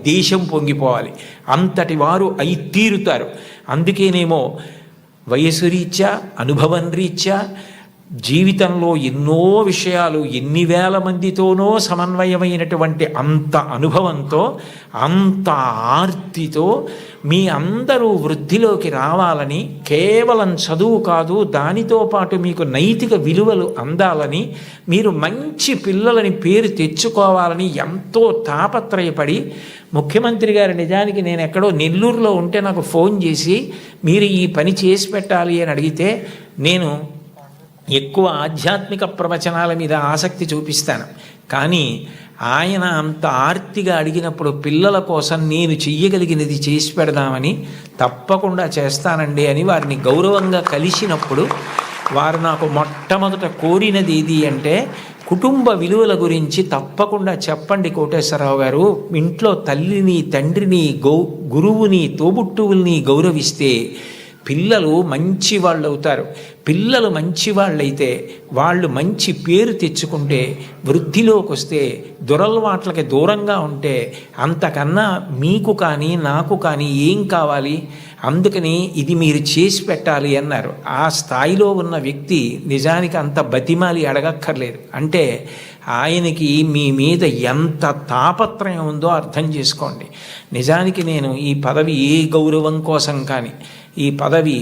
దేశం పొంగిపోవాలి, అంతటి వారు అయి తీరుతారు. అందుకేనేమో వయసు రీత్యా, అనుభవం రీత్యా, జీవితంలో ఎన్నో విషయాలు ఎన్ని వేల మందితోనో సమన్వయమైనటువంటి అంత అనుభవంతో, అంత ఆర్తితో మీ అందరూ వృద్ధిలోకి రావాలని, కేవలం చదువు కాదు దానితో పాటు మీకు నైతిక విలువలు అందాలని, మీరు మంచి పిల్లలని పేరు తెచ్చుకోవాలని ఎంతో తాపత్రయపడి, ముఖ్యమంత్రి గారు నిజానికి నేను ఎక్కడో నెల్లూరులో ఉంటే నాకు ఫోన్ చేసి మీరు ఈ పని చేసి పెట్టాలి అని అడిగితే, నేను ఎక్కువ ఆధ్యాత్మిక ప్రవచనాల మీద ఆసక్తి చూపిస్తాను, కానీ ఆయన అంత ఆర్తిగా అడిగినప్పుడు పిల్లల కోసం నేను చెయ్యగలిగినది చేసి పెడదామని తప్పకుండా చేస్తానండి అని వారిని గౌరవంగా కలిసినప్పుడు వారు నాకు మొట్టమొదట కోరినది ఏది అంటే, కుటుంబ విలువల గురించి తప్పకుండా చెప్పండి కోటేశ్వరరావు గారు, ఇంట్లో తల్లిని, తండ్రిని, గురువుని, తోబుట్టువుల్ని గౌరవిస్తే పిల్లలు మంచి వాళ్ళు అవుతారు. పిల్లలు మంచి వాళ్ళైతే, వాళ్ళు మంచి పేరు తెచ్చుకుంటే, వృద్ధిలోకి వస్తే, దురలవాట్లకి దూరంగా ఉంటే, అంతకన్నా మీకు కానీ నాకు కానీ ఏం కావాలి? అందుకని ఇది మీరు చేసి పెట్టాలి అన్నారు. ఆ స్థాయిలో ఉన్న వ్యక్తి నిజానికి అంత బతిమాలి అడగక్కర్లేదు. అంటే ఆయనకి మీ మీద ఎంత తాపత్రయం ఉందో అర్థం చేసుకోండి. నిజానికి నేను ఈ పదవి ఏ గౌరవం కోసం కానీ, ఈ పదవి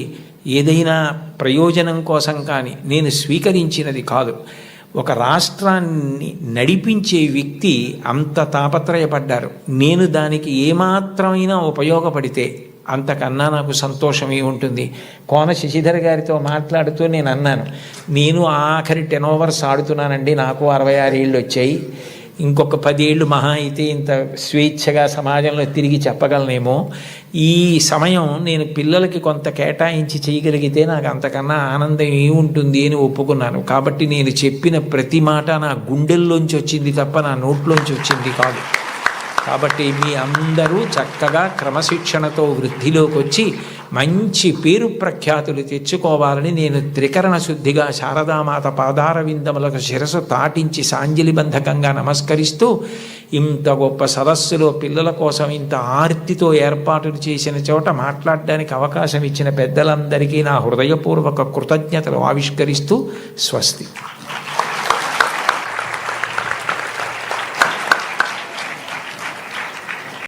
ఏదైనా ప్రయోజనం కోసం కానీ నేను స్వీకరించినది కాదు. ఒక రాష్ట్రాన్ని నడిపించే వ్యక్తి అంత తాపత్రయపడ్డారు. నేను దానికి ఏమాత్రమైనా ఉపయోగపడితే అంతకన్నా నాకు సంతోషమే ఉంటుంది. కోన శశిధర్ గారితో మాట్లాడుతూ నేను అన్నాను, నేను ఆఖరి 10 ఓవర్స్ ఆడుతున్నానండి, నాకు 66 ఏళ్ళు వచ్చాయి, ఇంకొక 10 ఏళ్ళు మహా అయితే ఇంత స్వేచ్ఛగా సమాజంలో తిరిగి చెప్పగలనేమో. ఈ సమయం నేను పిల్లలకి కొంత కేటాయించి చేయగలిగితే నాకు అంతకన్నా ఆనందం ఏముంటుంది అని ఒప్పుకున్నాను. కాబట్టి నేను చెప్పిన ప్రతి మాట నా గుండెల్లోంచి వచ్చింది తప్ప నా నోట్లోంచి వచ్చింది కాదు. కాబట్టి మీ అందరూ చక్కగా క్రమశిక్షణతో వృద్ధిలోకి వచ్చి మంచి పేరు ప్రఖ్యాతులు తెచ్చుకోవాలని నేను త్రికరణ శుద్ధిగా శారదామాత పాదార విందములకు శిరసు తాటించి సాంజలిబంధకంగా నమస్కరిస్తూ, ఇంత గొప్ప సదస్సులో పిల్లల కోసం ఇంత ఆర్తితో ఏర్పాటులు చేసిన చోట మాట్లాడడానికి అవకాశం ఇచ్చిన పెద్దలందరికీ నా హృదయపూర్వక కృతజ్ఞతలు ఆవిష్కరిస్తూ స్వస్తి.